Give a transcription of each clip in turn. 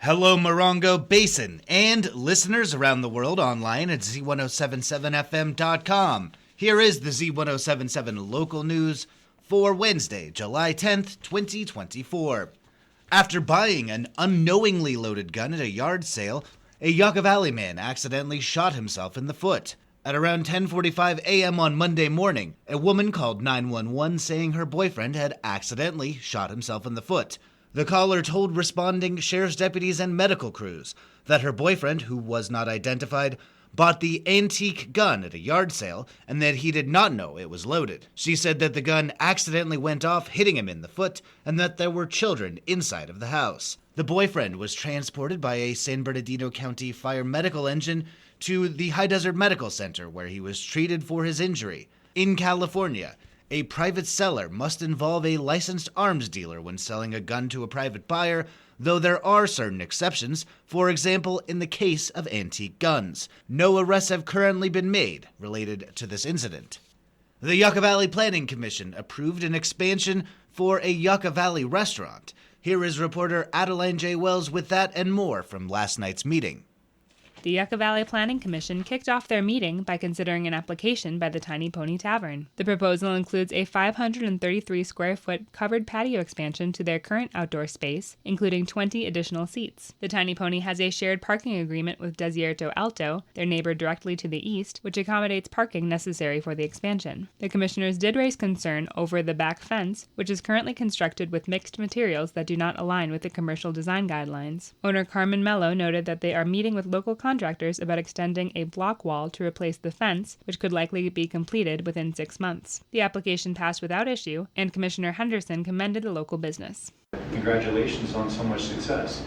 Hello, Morongo Basin, and listeners around the world online at Z107.7 FM.com. Here is the Z107.7 Local News for Wednesday, July 10th, 2024. After buying an unknowingly loaded gun at a yard sale, a Yucca Valley man accidentally shot himself in the foot. At around 10:45 a.m. on Monday morning, a woman called 911 saying her boyfriend had accidentally shot himself in the foot. The caller told responding sheriff's deputies and medical crews that her boyfriend, who was not identified, bought the antique gun at a yard sale and that he did not know it was loaded. She said that the gun accidentally went off, hitting him in the foot, and that there were children inside of the house. The boyfriend was transported by a San Bernardino County Fire Medical Engine to the High Desert Medical Center, where he was treated for his injury. In California, a private seller must involve a licensed arms dealer when selling a gun to a private buyer, though there are certain exceptions, for example, in the case of antique guns. No arrests have currently been made related to this incident. The Yucca Valley Planning Commission approved an expansion for a Yucca Valley restaurant. Here is reporter Adeline J. Wells with that and more from last night's meeting. The Yucca Valley Planning Commission kicked off their meeting by considering an application by the Tiny Pony Tavern. The proposal includes a 533-square-foot covered patio expansion to their current outdoor space, including 20 additional seats. The Tiny Pony has a shared parking agreement with Desierto Alto, their neighbor directly to the east, which accommodates parking necessary for the expansion. The commissioners did raise concern over the back fence, which is currently constructed with mixed materials that do not align with the commercial design guidelines. Owner Carmen Mello noted that they are meeting with local contractors about extending a block wall to replace the fence, which could likely be completed within 6 months. The application passed without issue, and Commissioner Henderson commended the local business. Congratulations on so much success.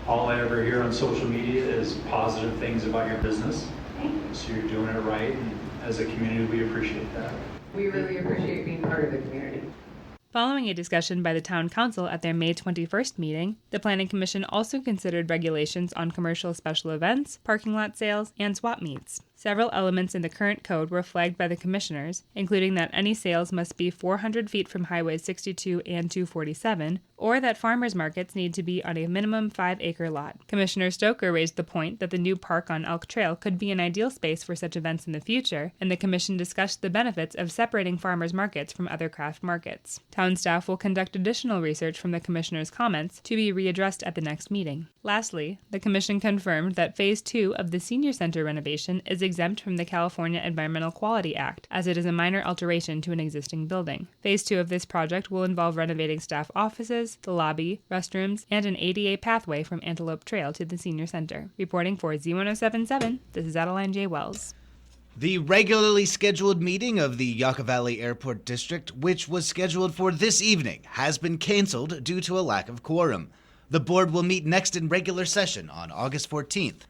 All I ever hear on social media is positive things about your business. So you're doing it right, and as a community, we appreciate that. We really appreciate being part of the community. Following a discussion by the Town Council at their May 21st meeting, the Planning Commission also considered regulations on commercial special events, parking lot sales, and swap meets. Several elements in the current code were flagged by the commissioners, including that any sales must be 400 feet from Highways 62 and 247, or that farmers markets need to be on a minimum 5-acre lot. Commissioner Stoker raised the point that the new park on Elk Trail could be an ideal space for such events in the future, and the commission discussed the benefits of separating farmers markets from other craft markets. Town staff will conduct additional research from the commissioners' comments to be readdressed at the next meeting. Lastly, the commission confirmed that Phase 2 of the Senior Center renovation is exempt from the California Environmental Quality Act, as it is a minor alteration to an existing building. Phase 2 of this project will involve renovating staff offices, the lobby, restrooms, and an ADA pathway from Antelope Trail to the Senior Center. Reporting for Z107.7, this is Adeline J. Wells. The regularly scheduled meeting of the Yucca Valley Airport District, which was scheduled for this evening, has been canceled due to a lack of quorum. The board will meet next in regular session on August 14th.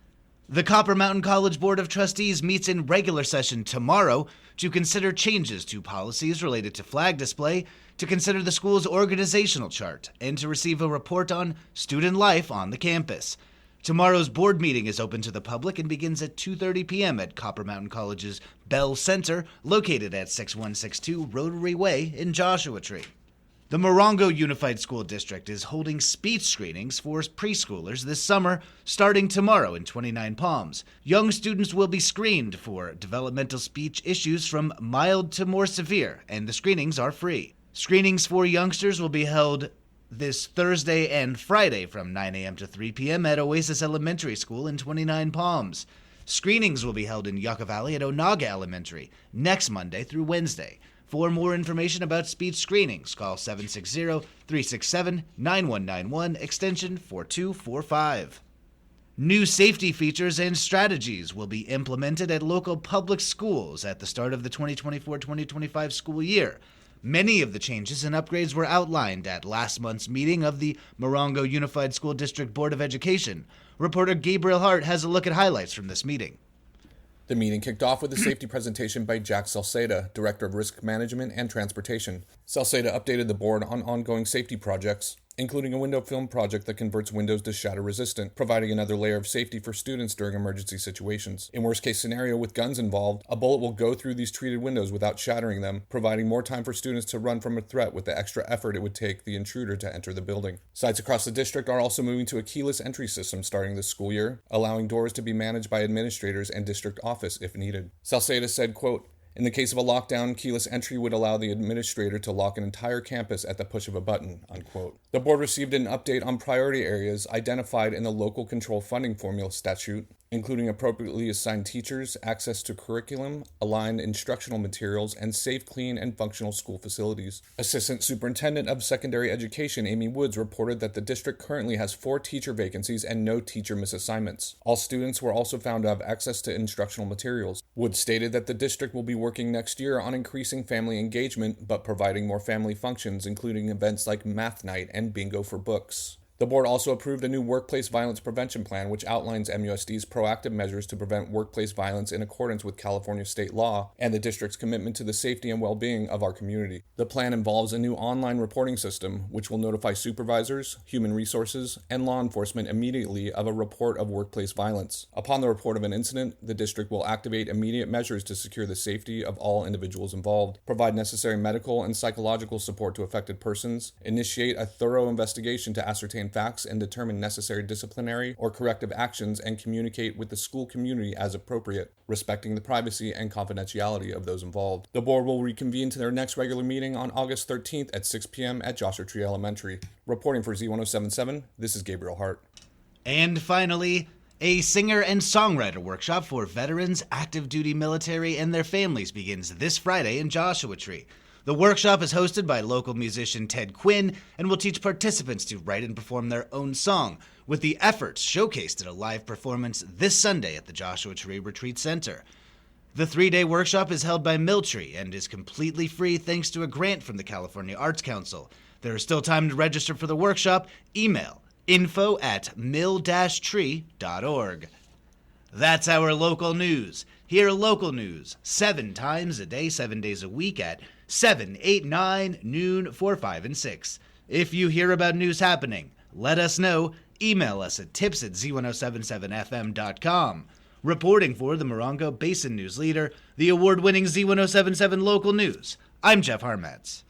The Copper Mountain College Board of Trustees meets in regular session tomorrow to consider changes to policies related to flag display, to consider the school's organizational chart, and to receive a report on student life on the campus. Tomorrow's board meeting is open to the public and begins at 2:30 p.m. at Copper Mountain College's Bell Center, located at 6162 Rotary Way in Joshua Tree. The Morongo Unified School District is holding speech screenings for preschoolers this summer, starting tomorrow in 29 Palms. Young students will be screened for developmental speech issues from mild to more severe, and the screenings are free. Screenings for youngsters will be held this Thursday and Friday from 9 a.m. to 3 p.m. at Oasis Elementary School in 29 Palms. Screenings will be held in Yucca Valley at Onaga Elementary next Monday through Wednesday. For more information about speech screenings, call 760-367-9191, extension 4245. New safety features and strategies will be implemented at local public schools at the start of the 2024-2025 school year. Many of the changes and upgrades were outlined at last month's meeting of the Morongo Unified School District Board of Education. Reporter Gabriel Hart has a look at highlights from this meeting. The meeting kicked off with a safety presentation by Jack Salceda, Director of Risk Management and Transportation. Salceda updated the board on ongoing safety projects, including a window film project that converts windows to shatter resistant, providing another layer of safety for students during emergency situations. In worst case scenario with guns involved, a bullet will go through these treated windows without shattering them, providing more time for students to run from a threat with the extra effort it would take the intruder to enter the building. Sites across the district are also moving to a keyless entry system starting this school year, allowing doors to be managed by administrators and district office if needed. Salceda said, quote, "In the case of a lockdown, keyless entry would allow the administrator to lock an entire campus at the push of a button," unquote. The board received an update on priority areas identified in the local control funding formula statute, including appropriately assigned teachers, access to curriculum, aligned instructional materials, and safe, clean, and functional school facilities. Assistant Superintendent of Secondary Education Amy Woods reported that the district currently has 4 teacher vacancies and no teacher misassignments. All students were also found to have access to instructional materials. Woods stated that the district will be working next year on increasing family engagement, but providing more family functions, including events like math night and bingo for books. The board also approved a new workplace violence prevention plan, which outlines MUSD's proactive measures to prevent workplace violence in accordance with California state law and the district's commitment to the safety and well-being of our community. The plan involves a new online reporting system, which will notify supervisors, human resources, and law enforcement immediately of a report of workplace violence. Upon the report of an incident, the district will activate immediate measures to secure the safety of all individuals involved, provide necessary medical and psychological support to affected persons, initiate a thorough investigation to ascertain facts and determine necessary disciplinary or corrective actions, and communicate with the school community as appropriate, respecting the privacy and confidentiality of those involved. The board will reconvene to their next regular meeting on August 13th at 6 p.m. at Joshua Tree Elementary. Reporting for Z107.7, this is Gabriel Hart. And finally, a singer and songwriter workshop for veterans, active duty military, and their families begins this Friday in Joshua Tree. The workshop is hosted by local musician Ted Quinn and will teach participants to write and perform their own song, with the efforts showcased at a live performance this Sunday at the Joshua Tree Retreat Center. The 3-day workshop is held by Milltree and is completely free thanks to a grant from the California Arts Council. There is still time to register for the workshop. Email info@mill-tree.org. That's our local news. Hear local news 7 times a day, 7 days a week at 7, 8, 9, noon, 4, 5, and 6. If you hear about news happening, let us know. Email us at tips@z1077fm.com. Reporting for the Morongo Basin News Leader, the award-winning Z107.7 Local News, I'm Jeff Harmetz.